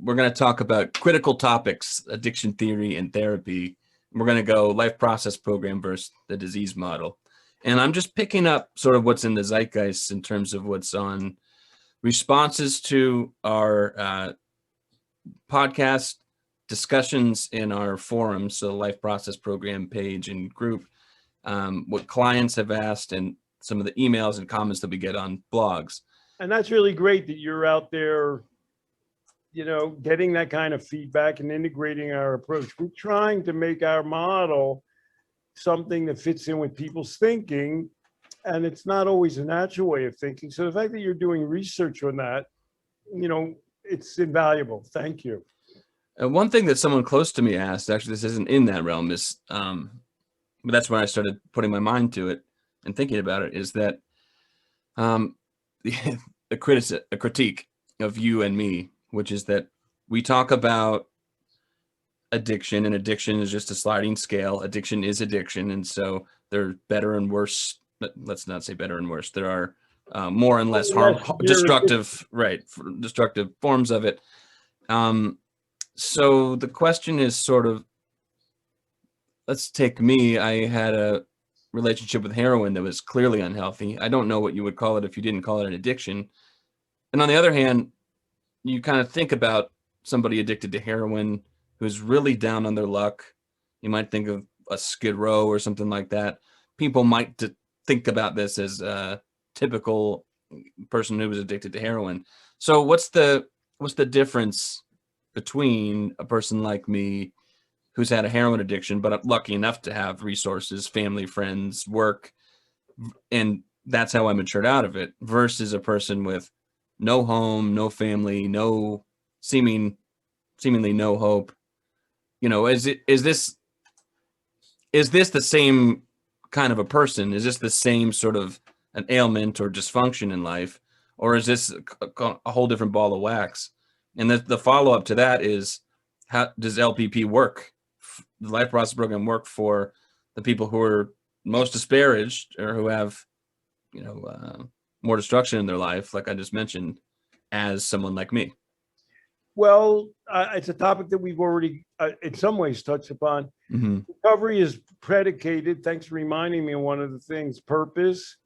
we're going to talk about critical topics, addiction theory and therapy. We're going to go life process program versus the disease model. And I'm just picking up sort of what's in the zeitgeist in terms of what's on responses to our podcast, discussions in our forums, so life process program page and group, what clients have asked, and some of the emails and comments that we get on blogs. And that's really great that you're out there, getting that kind of feedback and integrating our approach. We're trying to make our model something that fits in with people's thinking, and it's not always a natural way of thinking. So the fact that you're doing research on that, it's invaluable. Thank you. One thing that someone close to me asked, actually this isn't in that realm, is but that's when I started putting my mind to it and thinking about it, is that a critique of you and me, which is that we talk about addiction, and addiction is just a sliding scale. Addiction is addiction, and so there are better and worse. Let's not say better and worse. There are more and less destructive forms of it. So the question is sort of, let's take me. I had a relationship with heroin that was clearly unhealthy. I don't know what you would call it if you didn't call it an addiction. And on the other hand, you kind of think about somebody addicted to heroin who's really down on their luck. You might think of a Skid Row or something like that. People might think about this as a typical person who was addicted to heroin. So what's the difference between a person like me who's had a heroin addiction, but I'm lucky enough to have resources, family, friends, work, and that's how I matured out of it, versus a person with no home, no family, no seemingly no hope? Is this the same kind of a person? Is this the same sort of an ailment or dysfunction in life, or is this a whole different ball of wax? And the follow-up to that is, how does LPP work, the life process program, work for the people who are most disparaged or who have more destruction in their life, like I just mentioned, as someone like me? Well, it's a topic that we've already in some ways touched upon. Mm-hmm. Recovery is predicated, thanks for reminding me of one of the things: purpose,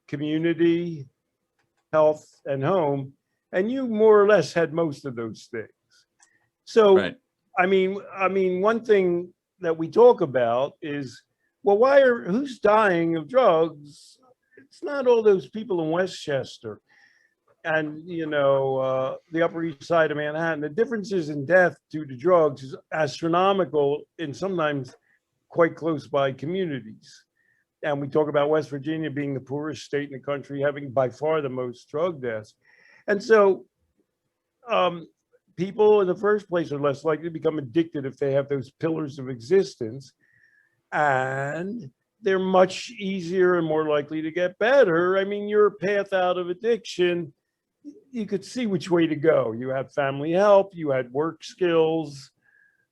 community, health, and home. And you more or less had most of those things. So, right. I mean, one thing that we talk about is, well, who's dying of drugs? It's not all those people in Westchester and the Upper East Side of Manhattan. The differences in death due to drugs is astronomical in sometimes quite close by communities. And we talk about West Virginia being the poorest state in the country, having by far the most drug deaths. And so people in the first place are less likely to become addicted if they have those pillars of existence, and they're much easier and more likely to get better. I mean, your path out of addiction, you could see which way to go. You had family help, you had work skills,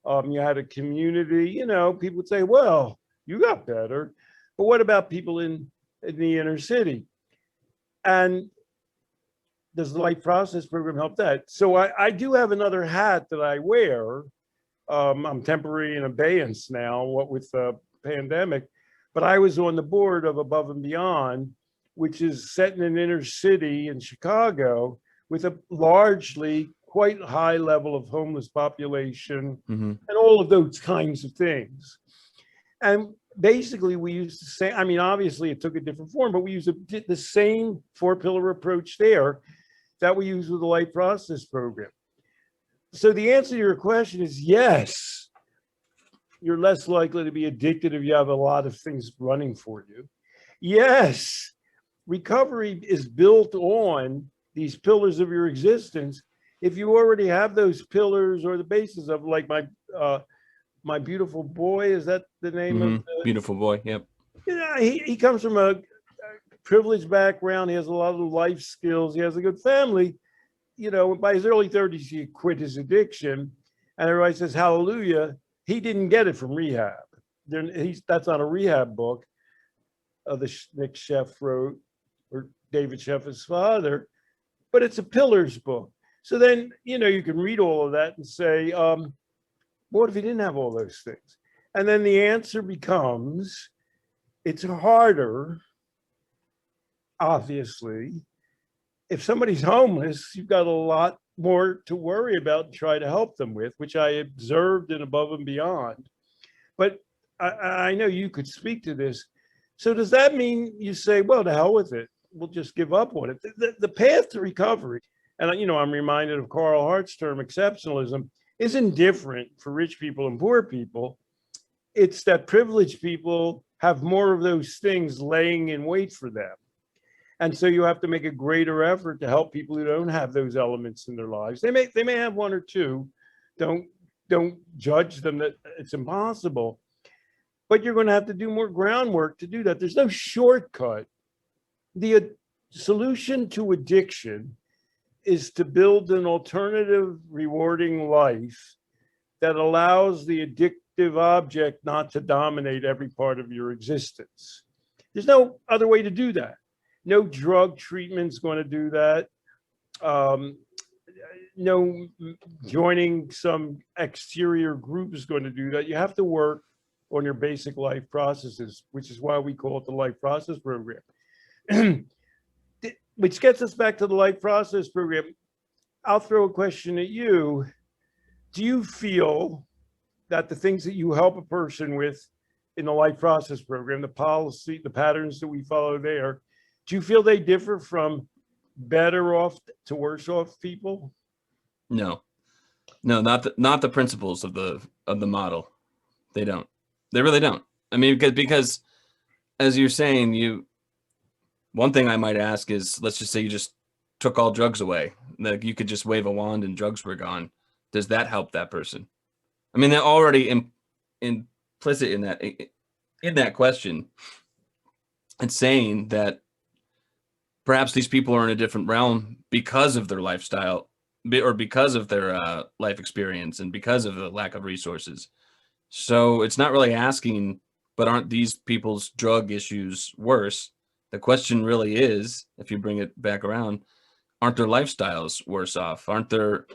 you had a community. People would say, well, you got better. But what about people in the inner city? And does the life process program help that? So I do have another hat that I wear. I'm temporarily in abeyance now, what with the pandemic, but I was on the board of Above and Beyond, which is set in an inner city in Chicago with a largely quite high level of homeless population, Mm-hmm. and all of those kinds of things. And basically we used to say, obviously it took a different form, but we used the same 4-pillar approach there that we use with the life process program. So the answer to your question is yes, you're less likely to be addicted if you have a lot of things running for you. Yes, recovery is built on these pillars of your existence. If you already have those pillars, or the basis of, like my beautiful boy, is that the name of the Beautiful boy? Yep. He comes from a privileged background. He has a lot of life skills. He has a good family. By his early 30s, he quit his addiction, and everybody says, hallelujah. He didn't get it from rehab. That's not a rehab book Nick Sheff wrote, or David Sheff's father, but it's a pillars book. So then, you can read all of that and say, what if he didn't have all those things? And then the answer becomes, it's harder, obviously. If somebody's homeless, you've got a lot more to worry about and try to help them with, which I observed and above and beyond. But I know you could speak to this. So does that mean you say, well, to hell with it, we'll just give up on it? The path to recovery, and I'm reminded of Carl Hart's term, exceptionalism, isn't different for rich people and poor people. It's that privileged people have more of those things laying in wait for them. And so you have to make a greater effort to help people who don't have those elements in their lives. They may have one or two. Don't judge them that it's impossible. But you're going to have to do more groundwork to do that. There's no shortcut. The solution to addiction is to build an alternative, rewarding life that allows the addictive object not to dominate every part of your existence. There's no other way to do that. No drug treatment's going to do that. No joining some exterior group is going to do that. You have to work on your basic life processes, which is why we call it the Life Process Program. Which gets us back to the Life Process Program. I'll throw a question at you. Do you feel that the things that you help a person with in the Life Process Program, the policy, the patterns that we follow there, do you feel they differ from better off to worse off people? No, not the principles of the model. They don't. They really don't. I mean, because as you're saying, one thing I might ask is, let's just say you just took all drugs away. Like, you could just wave a wand and drugs were gone. Does that help that person? I mean, they're already implicit in that question. It's saying that perhaps these people are in a different realm because of their lifestyle or because of their life experience and because of the lack of resources. So it's not really asking, but aren't these people's drug issues worse? The question really is, if you bring it back around, aren't their lifestyles worse off? Aren't their,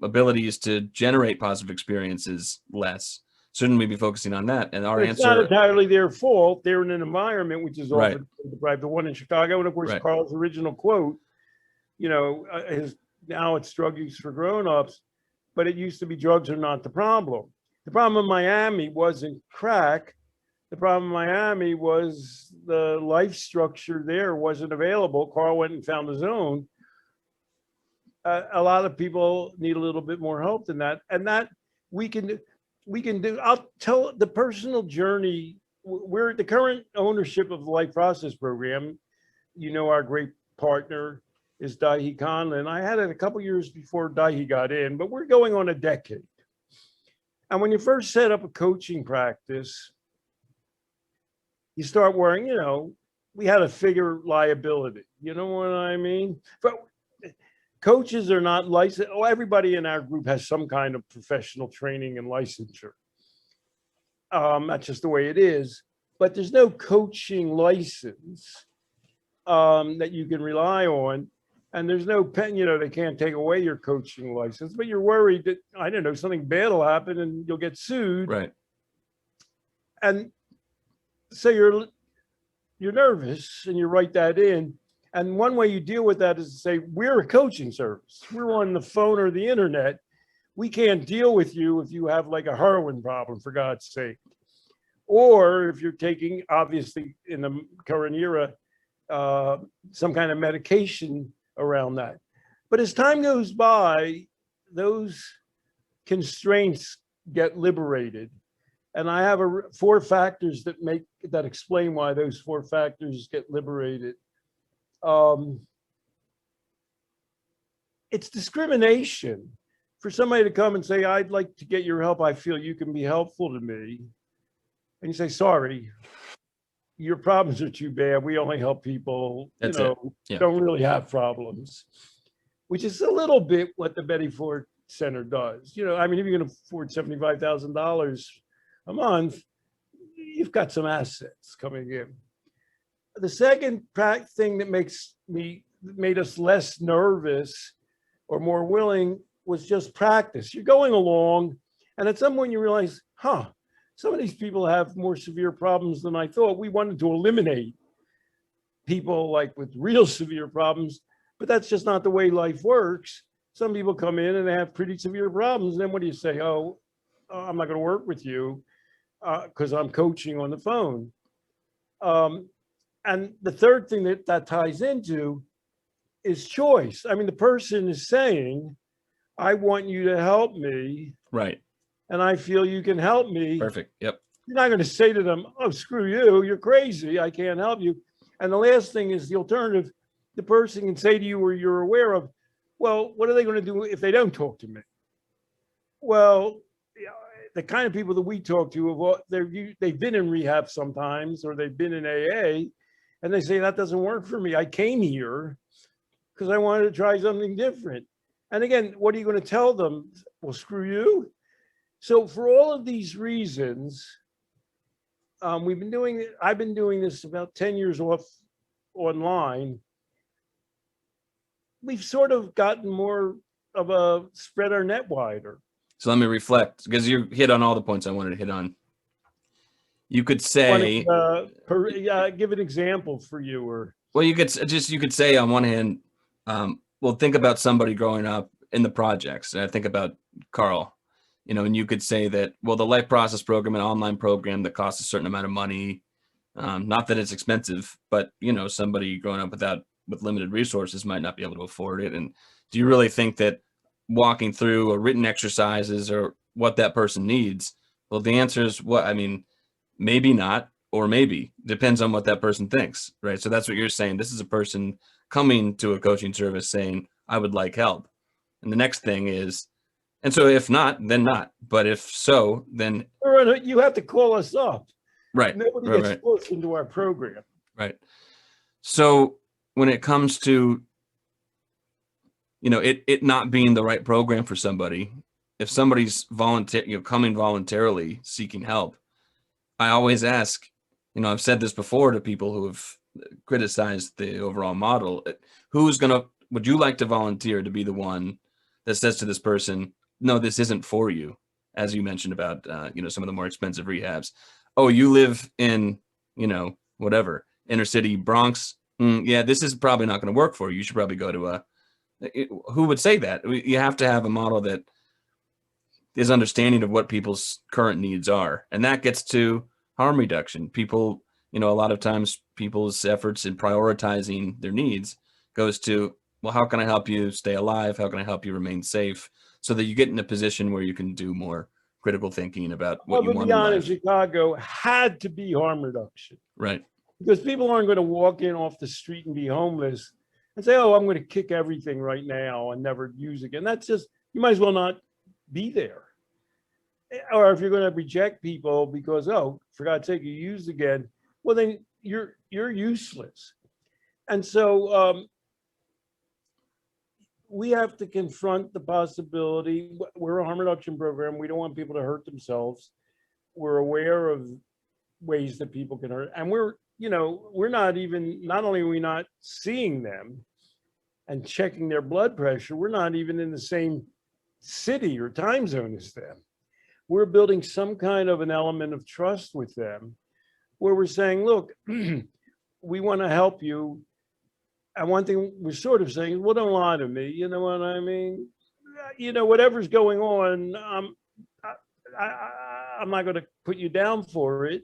abilities to generate positive experiences less? Shouldn't we be focusing on that? And our It's answer, not entirely their fault. They're in an environment which is right, often deprived. The one in Chicago, and of course, right, Carl's original quote, now it's drug use for grown-ups, but it used to be drugs are not the problem. The problem in Miami wasn't crack. The problem in Miami was the life structure there wasn't available. Carl went and found his own. A lot of people need a little bit more help than that, and that we can do. I'll tell the personal journey. We're the current ownership of the Life Process Program. Our great partner is Dahi Conlin. I had it a couple years before Dahi got in, but we're going on a decade. And when you first set up a coaching practice, you start worrying, we had to figure liability. You know what I mean? But coaches are not licensed. Oh, everybody in our group has some kind of professional training and licensure. That's just the way it is. But there's no coaching license that you can rely on. And there's no pen, they can't take away your coaching license, but you're worried that, I don't know, something bad will happen and you'll get sued. right. And so you're nervous and you write that in. And one way you deal with that is to say, we're a coaching service. We're on the phone or the internet. We can't deal with you if you have like a heroin problem, for God's sake. Or if you're taking, obviously in the current era, some kind of medication around that. But as time goes by, those constraints get liberated. And I have 4 factors that explain why those 4 factors get liberated. It's discrimination for somebody to come and say, I'd like to get your help. I feel you can be helpful to me. And you say, sorry, your problems are too bad. We only help people, don't really have problems, which is a little bit what the Betty Ford Center does. If you can afford $75,000 a month, you've got some assets coming in. The second thing that made us less nervous or more willing was just practice. You're going along, and at some point you realize, some of these people have more severe problems than I thought. We wanted to eliminate people like with real severe problems, but that's just not the way life works. Some people come in and they have pretty severe problems. And then what do you say? Oh, I'm not going to work with you because I'm coaching on the phone. And the third thing that ties into is choice. I mean, the person is saying, I want you to help me. Right. And I feel you can help me. Perfect. Yep. You're not going to say to them, oh, screw you. You're crazy. I can't help you. And the last thing is the alternative. The person can say to you, or you're aware of, well, what are they going to do if they don't talk to me? Well, the kind of people that we talk to, they've been in rehab sometimes, or they've been in AA, and they say, that doesn't work for me. I came here because I wanted to try something different. And again, what are you going to tell them? Well, screw you. So for all of these reasons, I've been doing this about 10 years off online. We've sort of gotten more of a spread our net wider. So let me reflect, because you hit on all the points I wanted to hit on. You could say, give an example for you, or well, you could say on one hand, well, think about somebody growing up in the projects, and I think about Carl, and you could say that, well, the life process program, an online program that costs a certain amount of money, not that it's expensive, but somebody growing up with limited resources might not be able to afford it. And do you really think that walking through a written exercises or what that person needs? Well, the answer is maybe not, or maybe, depends on what that person thinks, right? So that's what you're saying. This is a person coming to a coaching service saying, I would like help. And the next thing is, and so if not, then not. But if so, then you have to call us up. Right. Nobody gets forced into our program. Right. So when it comes to, it not being the right program for somebody, if somebody's coming voluntarily seeking help, I always ask, I've said this before to people who have criticized the overall model, would you like to volunteer to be the one that says to this person, no, this isn't for you, as you mentioned about, some of the more expensive rehabs. Oh, you live in, whatever, inner city Bronx. Yeah, this is probably not going to work for you. You should probably go to who would say that? You have to have a model that is understanding of what people's current needs are. And that gets to harm reduction. People, a lot of times people's efforts in prioritizing their needs goes to, well, how can I help you stay alive? How can I help you remain safe? So that you get in a position where you can do more critical thinking about what you want in life. Chicago had to be harm reduction. Right. Because people aren't going to walk in off the street and be homeless and say, oh, I'm going to kick everything right now and never use again. That's just, you might as well not be there. Or if you're going to reject people because, oh, for God's sake, you used again, well, then you're useless. And so we have to confront the possibility. We're a harm reduction program. We don't want people to hurt themselves. We're aware of ways that people can hurt. And we're not only are we not seeing them and checking their blood pressure, we're not even in the same city or time zone as them. We're building some kind of an element of trust with them where we're saying, look, we want to help you. And one thing we're sort of saying, well, don't lie to me. You know what I mean? Whatever's going on, I'm not going to put you down for it.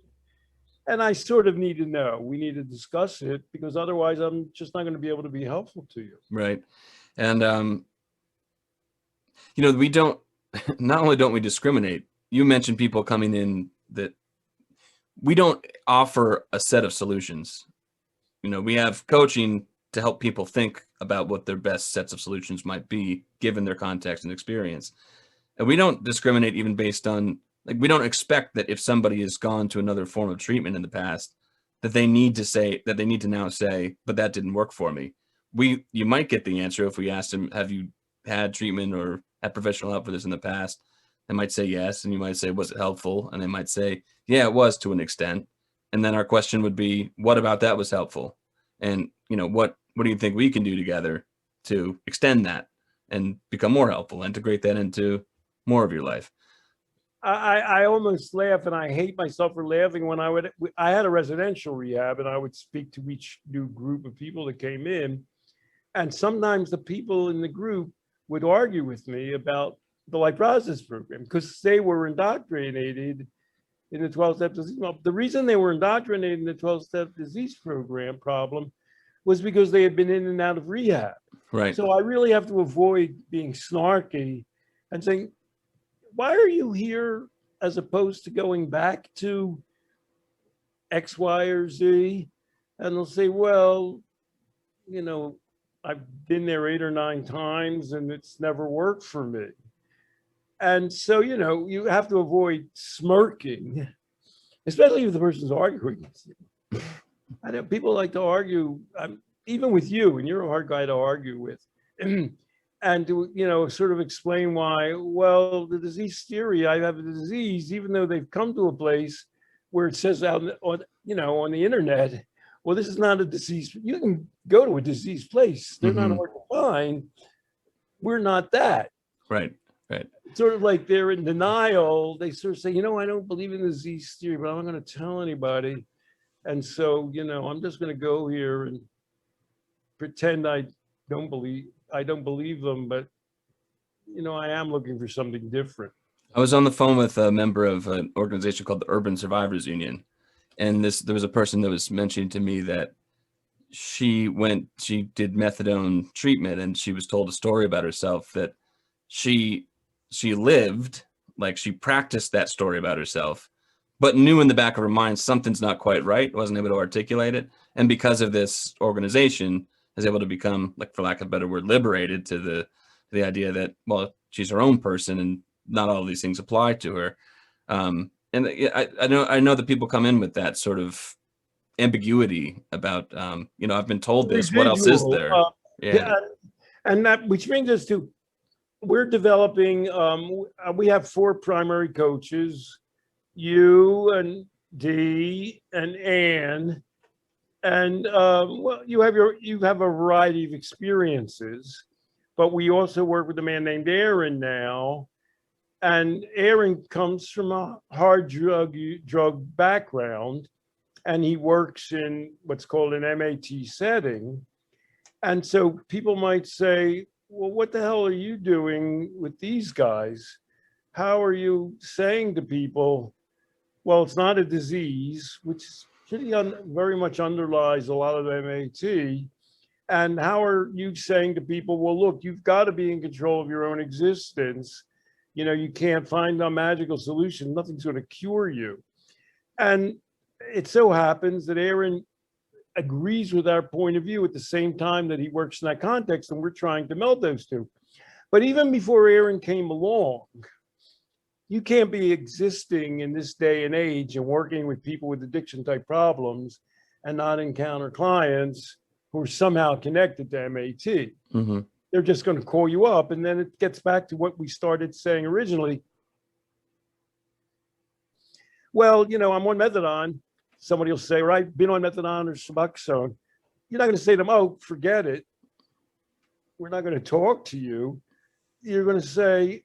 And I sort of need to know. We need to discuss it because otherwise I'm just not going to be able to be helpful to you. Right. And, we don't, not only don't we discriminate, you mentioned people coming in that we don't offer a set of solutions. We have coaching to help people think about what their best sets of solutions might be given their context and experience. And we don't discriminate even based on, we don't expect that if somebody has gone to another form of treatment in the past, that they need to now say, but that didn't work for me. You might get the answer if we asked them, have you had treatment or had professional help for this in the past? They might say yes. And you might say, was it helpful? And they might say, yeah, it was to an extent. And then our question would be, what about that was helpful? And, what do you think we can do together to extend that and become more helpful, integrate that into more of your life. I almost laugh, and I hate myself for laughing when I had a residential rehab, and I would speak to each new group of people that came in. And sometimes the people in the group would argue with me about the life process program because they were indoctrinated in the 12-step disease. Well, the reason they were indoctrinated in the 12-step disease program problem was because they had been in and out of rehab. Right. So I really have to avoid being snarky and saying, why are you here as opposed to going back to X, Y, or Z? And they'll say, well, you know, I've been there 8 or 9 times and it's never worked for me. And so, you know, you have to avoid smirking, especially if the person's arguing with you. I know people like to argue, even with you, and you're a hard guy to argue with. And to, you know, sort of explain why, well, the disease theory, I have a disease, even though they've come to a place where it says out on, you know, on the internet, well, this is not a disease. You can go to a disease place. They're not hard to find. We're not that. Right. Right. Sort of like they're in denial. They sort of say, you know, I don't believe in the disease theory, but I'm not going to tell anybody. And so, you know, I'm just going to go here and pretend I don't believe them, but, you know, I am looking for something different. I was on the phone with a member of an organization called the Urban Survivors Union. And there was a person that was mentioning to me that she did methadone treatment, and she was told a story about herself that she lived, like she practiced that story about herself, but knew in the back of her mind something's not quite right, wasn't able to articulate it. And because of this organization, is able to become, like, for lack of a better word, liberated to the idea that, well, she's her own person and not all of these things apply to her. And I know that people come in with that sort of ambiguity about, you know, I've been told this, what else is there? Yeah. And that, which brings us to, we're developing, we have 4 primary coaches, you and Dee and Ann. And well, you have a variety of experiences, but we also work with a man named Aaron now. And Aaron comes from a hard drug background, and he works in what's called an MAT setting. And so people might say, well, what the hell are you doing with these guys? How are you saying to people, well, it's not a disease, which very much underlies a lot of MAT. And how are you saying to people, well, look, you've got to be in control of your own existence. You know, you can't find a magical solution. Nothing's going to cure you. And it so happens that Aaron agrees with our point of view at the same time that he works in that context, and we're trying to meld those two. But even before Aaron came along, you can't be existing in this day and age and working with people with addiction type problems and not encounter clients who are somehow connected to MAT. They're just going to call you up. And then it gets back to what we started saying originally. Well, you know, I'm on methadone. Somebody will say, right, been on methadone or Suboxone. You're not going to say to them, oh, forget it. We're not going to talk to you. You're going to say,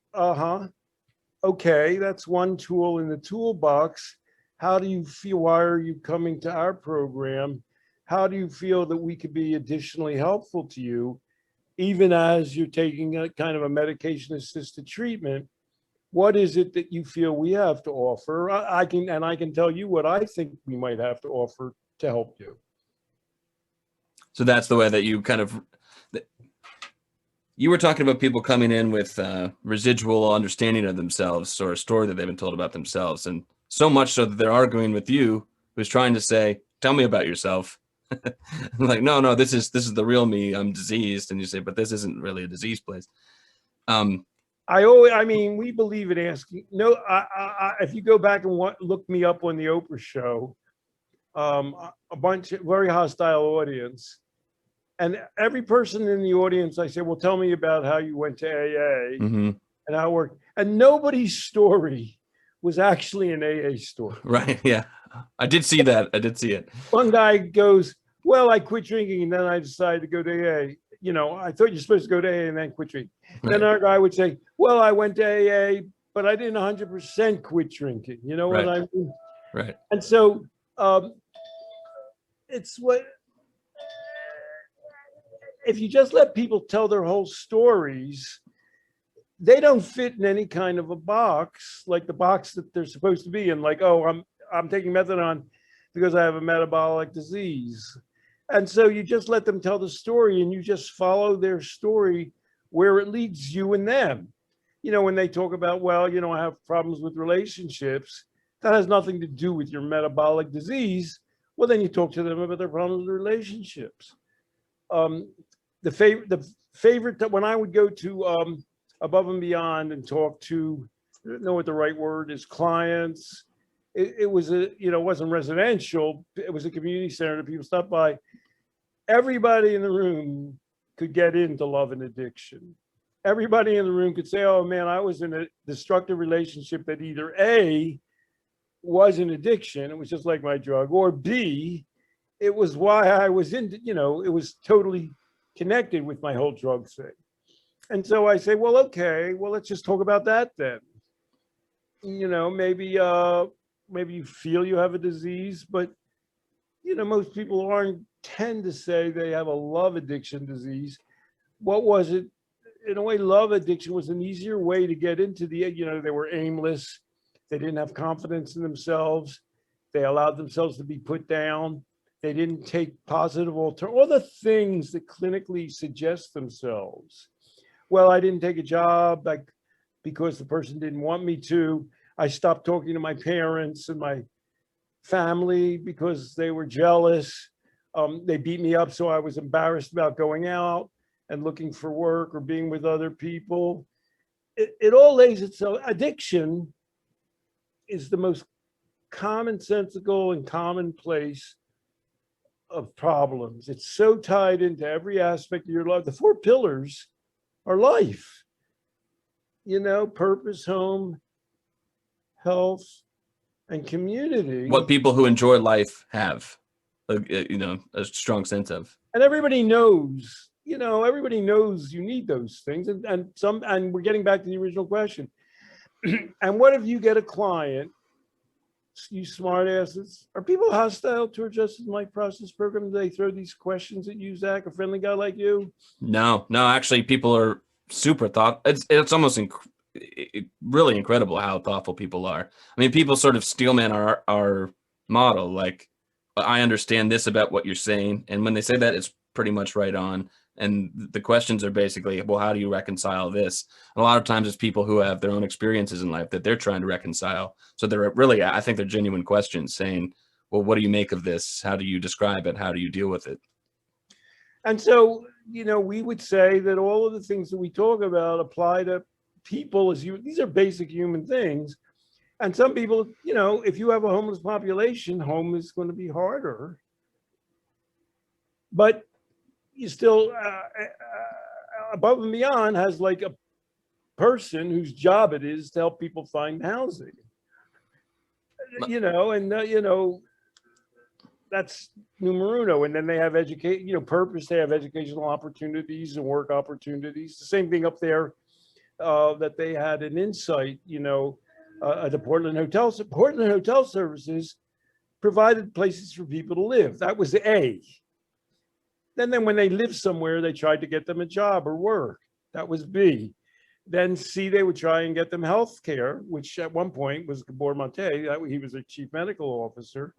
okay, that's one tool in the toolbox. How do you feel? Why are you coming to our program? How do you feel that we could be additionally helpful to you, even as you're taking a kind of a medication-assisted treatment? What is it that you feel we have to offer? I can tell you what I think we might have to offer to help you. So that's the way that you kind of, you were talking about people coming in with residual understanding of themselves, or a story that they've been told about themselves. And so much so that they're arguing with you, who's trying to say, tell me about yourself. Like, no, this is the real me. I'm diseased. And you say, but this isn't really a disease place. I mean, we believe in asking. No, if you go back and look me up on the Oprah show, a bunch of very hostile audience, and every person in the audience, I say, well, tell me about how you went to AA and how it worked. And nobody's story was actually an AA story. Right. Yeah. I did see that. I did see it. One guy goes, well, I quit drinking and then I decided to go to AA. I thought you're supposed to go to AA and then quit drinking. Right. Then our guy would say, well, I went to AA, but I didn't 100% quit drinking. You know what Right. I mean? Right. And so it's what, if you just let people tell their whole stories, they don't fit in any kind of a box, like the box that they're supposed to be in. Like, oh, I'm taking methadone because I have a metabolic disease. And so you just let them tell the story, and you just follow their story where it leads you and them. When they talk about, well, I have problems with relationships, that has nothing to do with your metabolic disease. Well, then you talk to them about their problems with relationships. The favorite that when I would go to Above and Beyond and talk to, I don't know what the right word is, clients, it was it wasn't residential, it was a community center that people stopped by. Everybody in the room could get into love and addiction. Everybody in the room could say, oh man, I was in a destructive relationship that either A, was an addiction, it was just like my drug, or B, it was why I was in, it was totally connected with my whole drug thing. And so I say, well, okay, well, let's just talk about that then. Maybe you feel you have a disease, but most people tend to say they have a love addiction disease. What was it? In a way, love addiction was an easier way to get into they were aimless. They didn't have confidence in themselves. They allowed themselves to be put down. They didn't take positive all the things that clinically suggest themselves. Well, I didn't take a job because the person didn't want me to. I stopped talking to my parents and my family because they were jealous. They beat me up, so I was embarrassed about going out and looking for work or being with other people. It all lays itself. Addiction is the most commonsensical and commonplace of problems. It's so tied into every aspect of your life. The 4 pillars are life, purpose, home, health, and community. What people who enjoy life have, a strong sense of. And everybody knows, everybody knows you need those things. And we're getting back to the original question. And what if you get a client, you smart asses, are people hostile towards Justice Life Process Program? Do they throw these questions at you, Zach, a friendly guy like you? No, actually people are super it's almost really incredible how thoughtful people are. I mean, people sort of steelman our model, like, I understand this about what you're saying, and when they say that, it's pretty much right on. And the questions are basically, well, how do you reconcile this? And a lot of times it's people who have their own experiences in life that they're trying to reconcile. So they're really, I think they're genuine questions saying, well, what do you make of this? How do you describe it? How do you deal with it? And so, we would say that all of the things that we talk about apply to people as these are basic human things. And some people, if you have a homeless population, home is going to be harder. But you still, Above and Beyond has like a person whose job it is to help people find housing. That's numero uno. And then they have purpose. They have educational opportunities and work opportunities. The same thing up there that they had an Insight, at the Portland Hotel Services provided places for people to live. That was A. Then when they lived somewhere, they tried to get them a job or work. That was B. Then C, they would try and get them health care, which at one point was Gabor Mate. He was a chief medical officer.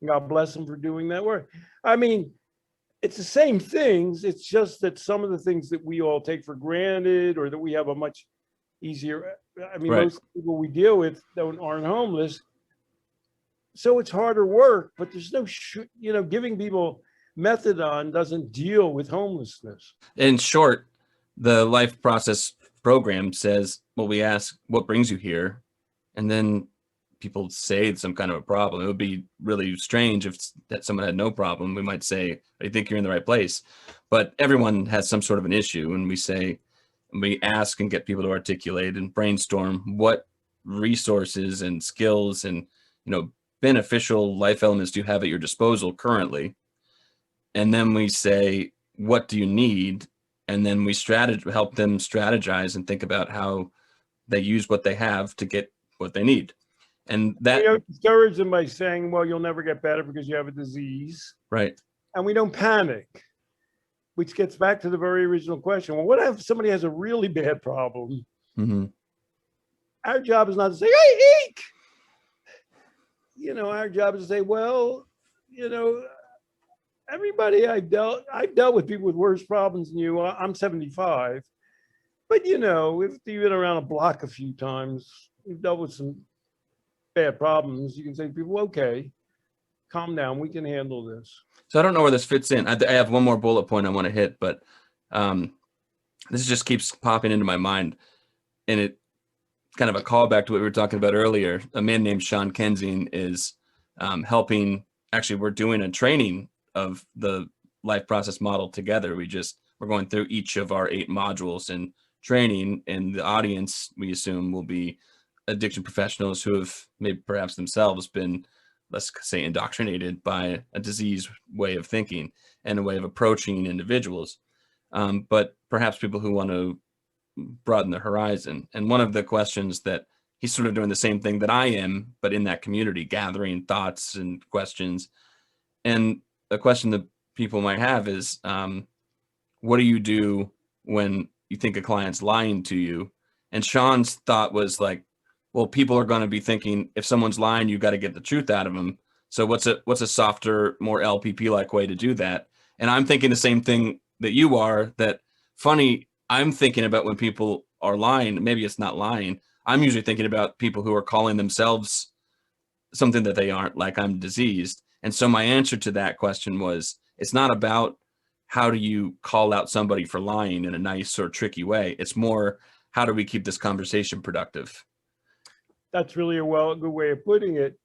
And God bless him for doing that work. I mean, it's the same things. It's just that some of the things that we all take for granted or that we have a much easier, Right. Most people we deal with aren't homeless. So it's harder work, but there's no, giving people methadone doesn't deal with homelessness. In short, the life process program says, well, we ask, what brings you here? And then people say it's some kind of a problem. It would be really strange if that someone had no problem. We might say, I think you're in the right place. But everyone has some sort of an issue. And we ask and get people to articulate and brainstorm what resources and skills and, beneficial life elements do you have at your disposal currently. And then we say, what do you need? and then we help them strategize and think about how they use what they have to get what they need. And that, We don't discourage them by saying, well, you'll never get better because you have a disease. right. And we don't panic, which gets back to the very original question. Well, what if somebody has a really bad problem? Mm-hmm. Our job is not to say, hey, eek. Our job is to say, well, everybody I've dealt with people with worse problems than you. I'm 75, but if you've been around a block a few times, you've dealt with some bad problems. You can say to people, okay, calm down, we can handle this. So I don't know where this fits in. I have one more bullet point I want to hit, but this just keeps popping into my mind, and it kind of a callback to what we were talking about earlier. A man named Sean Kenzine is helping. Actually, we're doing a training of the life process model together. We're going through each of our 8 modules and training, and the audience, we assume, will be addiction professionals who have maybe perhaps themselves been, let's say, indoctrinated by a disease way of thinking and a way of approaching individuals. But perhaps people who want to broaden the horizon. And one of the questions that he's sort of doing the same thing that I am, but in that community, gathering thoughts and questions. And a question that people might have is, what do you do when you think a client's lying to you? And Sean's thought was like, well, people are going to be thinking if someone's lying, you got to get the truth out of them. So what's a softer, more LPP like way to do that? And I'm thinking the same thing that you are. That funny. I'm thinking about when people are lying. Maybe it's not lying. I'm usually thinking about people who are calling themselves something that they aren't, like I'm diseased. And so my answer to that question was, it's not about how do you call out somebody for lying in a nice or tricky way. It's more, how do we keep this conversation productive? That's really a good way of putting it.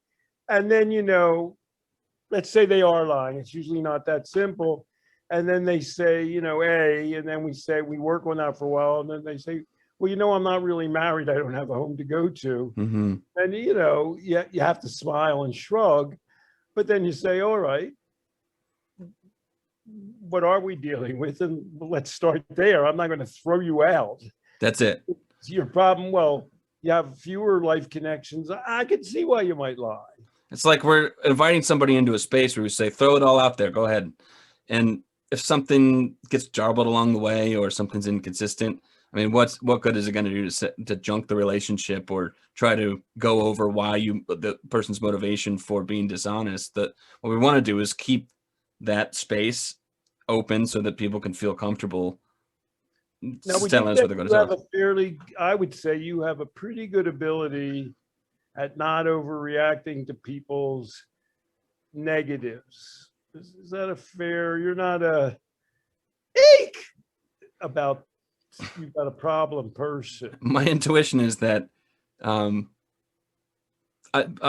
And then, let's say they are lying. It's usually not that simple. And then they say, A, and then we work on that for a while. And then they say, well, I'm not really married. I don't have a home to go to. Mm-hmm. And, you have to smile and shrug. But then you say, all right, what are we dealing with? And let's start there. I'm not going to throw you out. That's it. It's your problem. Well, you have fewer life connections. I can see why you might lie. It's like we're inviting somebody into a space where we say, throw it all out there, go ahead. And if something gets jarbled along the way or something's inconsistent, I mean, what good is it going to do to junk the relationship or try to go over why the person's motivation for being dishonest? That what we want to do is keep that space open so that people can feel comfortable telling us what they're going to say. I would say you have a pretty good ability at not overreacting to people's negatives. Is that a fair? You're not about you've got a problem person. My intuition is that I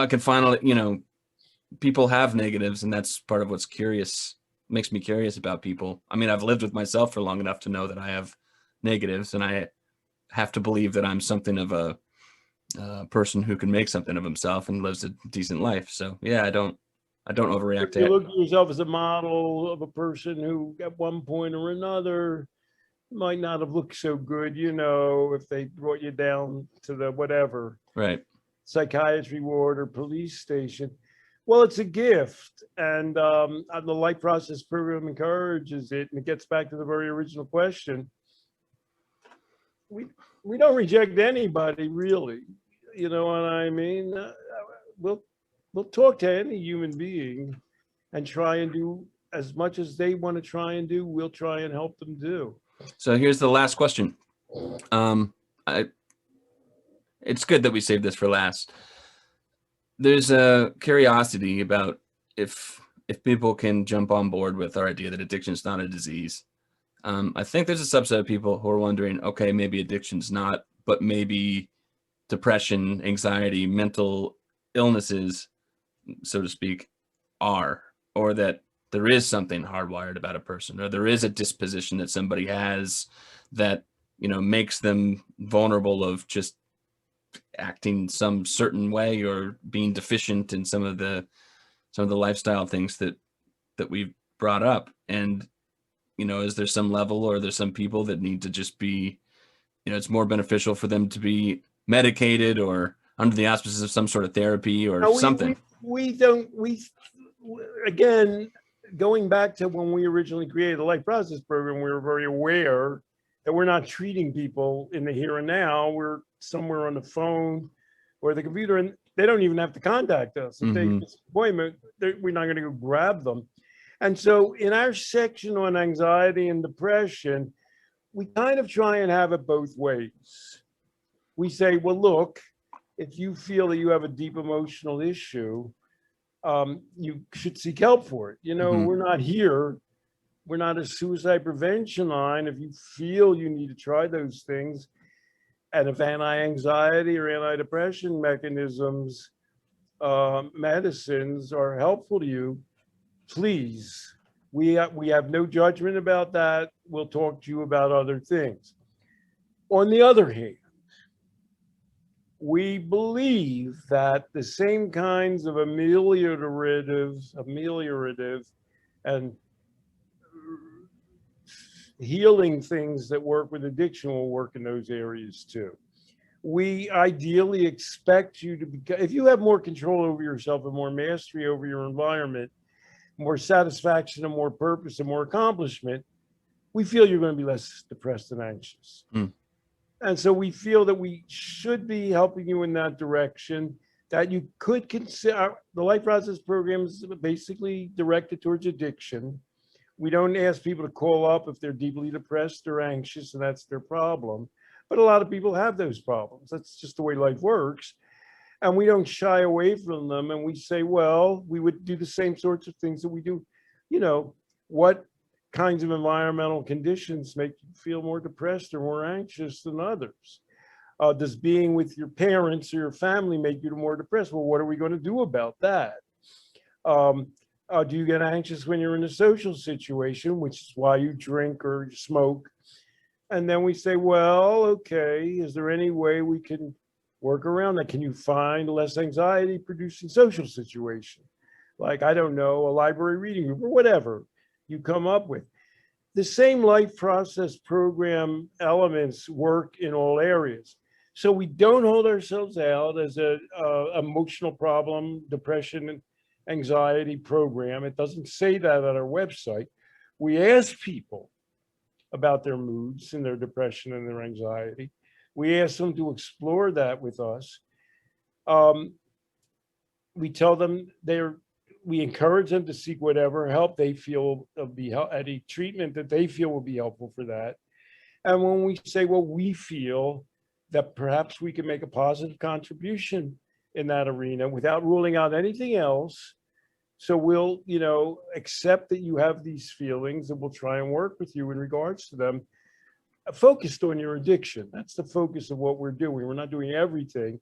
can finally, people have negatives, and that's part of what's makes me curious about people. I mean, I've lived with myself for long enough to know that I have negatives, and I have to believe that I'm something of a person who can make something of himself and lives a decent life. So yeah, I don't overreact to it. You look at yourself as a model of a person who at one point or another might not have looked so good, if they brought you down to the whatever, right, psychiatry ward or police station. Well, it's a gift, and the life process program encourages it, and it gets back to the very original question. We don't reject anybody, really. You know what I mean? We'll talk to any human being and try and do as much as they want to try and do. We'll try and help them do. So here's the last question. It's good that we saved this for last. There's a curiosity about if people can jump on board with our idea that addiction is not a disease. I think there's a subset of people who are wondering, okay, maybe addiction's not, but maybe depression, anxiety, mental illnesses, so to speak, are, or that there is something hardwired about a person, or there is a disposition that somebody has that, makes them vulnerable of just acting some certain way or being deficient in some of the lifestyle things that we've brought up. And is there some level, or there's some people that need to just be, it's more beneficial for them to be medicated or under the auspices of some sort of therapy or No, something? we don't, again, going back to when we originally created the Life Process Program, we were very aware that we're not treating people in the here and now. We're somewhere on the phone or the computer, and they don't even have to contact us. If they Mhm. miss an appointment, we're not going to go grab them. And so in our section on anxiety and depression, we kind of try and have it both ways. We say, well, look, if you feel that you have a deep emotional issue, you should seek help for it. Mhm. We're not here. We're not a suicide prevention line. If you feel you need to try those things, and if anti-anxiety or anti-depression mechanisms, medicines are helpful to you, please, we have no judgment about that. We'll talk to you about other things. On the other hand, we believe that the same kinds of ameliorative and healing things that work with addiction will work in those areas too. We ideally expect you to be, if you have more control over yourself and more mastery over your environment, more satisfaction and more purpose and more accomplishment, we feel you're going to be less depressed and anxious. Mm. And so we feel that we should be helping you in that direction, that you could consider. The Life Process Program is basically directed towards addiction. We don't ask people to call up if they're deeply depressed or anxious, and that's their problem. But a lot of people have those problems. That's just the way life works. And we don't shy away from them. And we say, well, we would do the same sorts of things that we do. What kinds of environmental conditions make you feel more depressed or more anxious than others? Does being with your parents or your family make you more depressed? Well, what are we going to do about that? Do you get anxious when you're in a social situation, which is why you drink or you smoke? And then we say, well, okay, is there any way we can work around that? Can you find a less anxiety producing social situation? Like, I don't know, a library reading group or whatever you come up with. The same Life Process Program elements work in all areas. So we don't hold ourselves out as a emotional problem, depression, and anxiety program. It doesn't say that on our website. We ask people about their moods and their depression and their anxiety. We ask them to explore that with us. We tell them we encourage them to seek whatever help they feel will be any treatment that they feel will be helpful for that. And when we say, well, we feel that perhaps we can make a positive contribution in that arena without ruling out anything else. So we'll, accept that you have these feelings and we'll try and work with you in regards to them, focused on your addiction. That's the focus of what we're doing. We're not doing everything,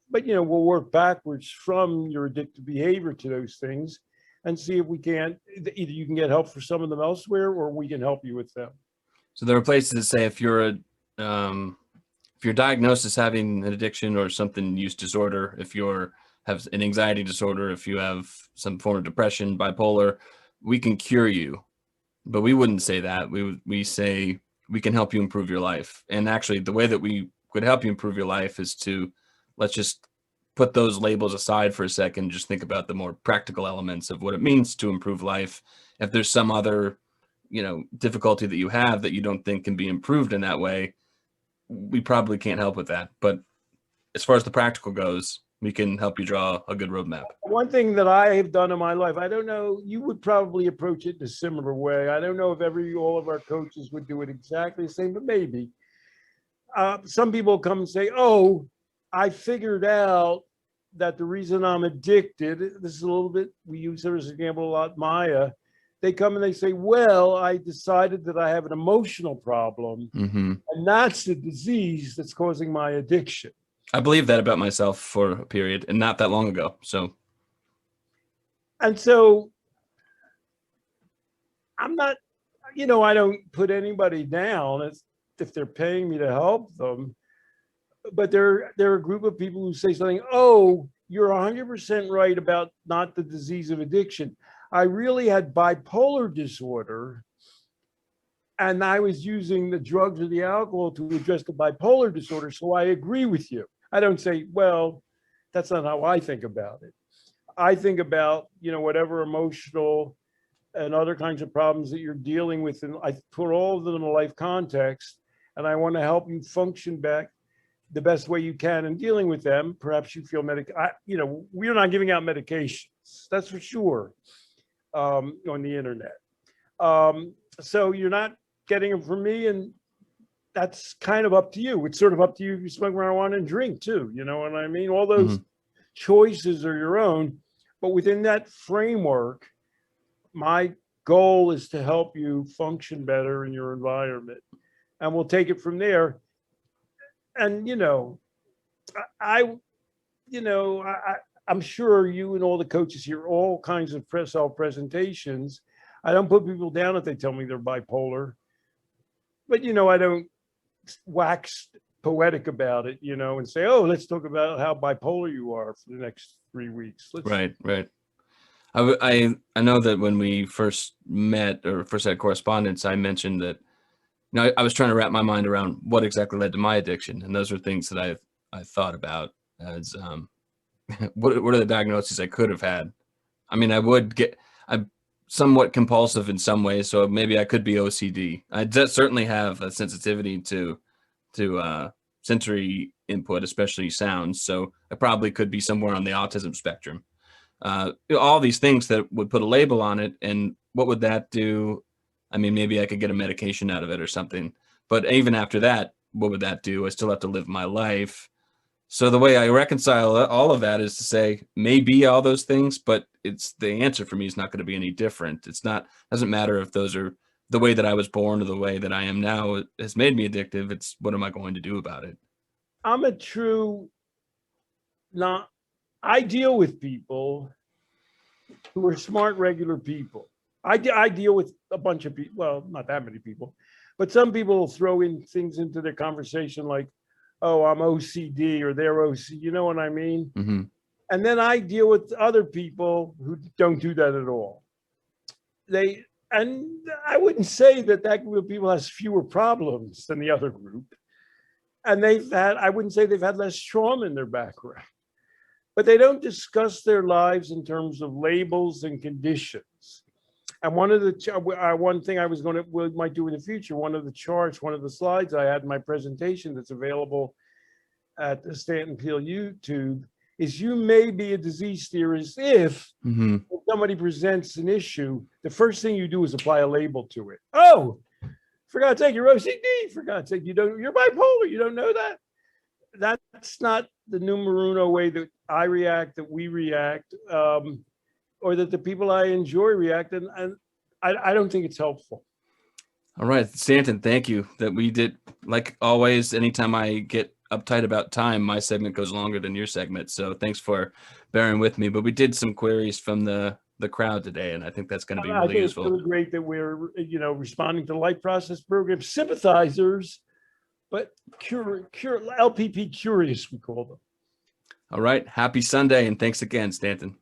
but, we'll work backwards from your addictive behavior to those things and see if we can't, either you can get help for some of them elsewhere or we can help you with them. So there are places that say if you're diagnosed as having an addiction or something use disorder, if you're have an anxiety disorder, if you have some form of depression, bipolar, we can cure you. But we wouldn't say that. We say we can help you improve your life. And actually, the way that we could help you improve your life is to, let's just put those labels aside for a second. Just think about the more practical elements of what it means to improve life. If there's some other, difficulty that you have that you don't think can be improved in that way, we probably can't help with that. But as far as the practical goes, we can help you draw a good roadmap. One thing that I have done in my life, I don't know, you would probably approach it in a similar way. I don't know if all of our coaches would do it exactly the same, but maybe. Some people come and say, oh, I figured out that the reason I'm addicted, this is a little bit, we use her as an example a lot, Maya. They come and they say, well, I decided that I have an emotional problem, and that's the disease that's causing my addiction. I believe that about myself for a period, and not that long ago. And so I'm not, I don't put anybody down if they're paying me to help them. But there are a group of people who say something, oh, you're 100% right about not the disease of addiction. I really had bipolar disorder, And I was using the drugs or the alcohol to address the bipolar disorder. So I agree with you. I don't say, well, that's not how I think about it. I think about, whatever emotional and other kinds of problems that you're dealing with. And I put all of them in a life context, and I want to help you function back the best way you can in dealing with them. Perhaps you feel we're not giving out medications, that's for sure, on the internet. So you're not getting them from me, and that's kind of up to you. It's sort of up to you if you smoke marijuana and drink too. You know what I mean? All those choices are your own, but within that framework, my goal is to help you function better in your environment, and we'll take it from there. And I'm sure you and all the coaches hear all kinds of self presentations. I don't put people down if they tell me they're bipolar, but I don't wax poetic about it, and say, oh, let's talk about how bipolar you are for the next 3 weeks. Right. I know that when we first met or first had correspondence, I mentioned that I was trying to wrap my mind around what exactly led to my addiction, and those are things that I thought about as what are the diagnoses I could have had. I mean, I'm somewhat compulsive in some ways, so maybe I could be OCD. I certainly have a sensitivity to sensory input, especially sounds. So I probably could be somewhere on the autism spectrum. All these things that would put a label on it, and what would that do? I mean, maybe I could get a medication out of it or something. But even after that, what would that do? I still have to live my life. So the way I reconcile all of that is to say maybe all those things, but it's the answer for me is not going to be any different. Doesn't matter if those are the way that I was born or the way that I am now has made me addictive. It's what am I going to do about it? I deal with people who are smart, regular people. I deal with a bunch of people, well, not that many people, but some people will throw in things into their conversation like, oh, I'm OCD or they're OCD, you know what I mean? Mm-hmm. And then I deal with other people who don't do that at all. And I wouldn't say that group of people has fewer problems than the other group. And I wouldn't say they've had less trauma in their background, but they don't discuss their lives in terms of labels and conditions. And one thing we might do in the future, one of the charts, one of the slides I had in my presentation that's available at the Stanton Peel YouTube is you may be a disease theorist if somebody presents an issue, the first thing you do is apply a label to it. Oh, for God's sake, you're OCD. For God's sake, you're bipolar. You don't know that? That's not the numero uno way that I react, that we react, or that the people I enjoy react. And I don't think it's helpful. All right, Stanton, thank you. That we did, like always, anytime I get uptight about time, my segment goes longer than your segment. So thanks for bearing with me. But we did some queries from the crowd today, and I think that's going to be really useful. It's really great that we're responding to the Life Process Program sympathizers, but LPP curious, we call them. All right, happy Sunday, and thanks again, Stanton.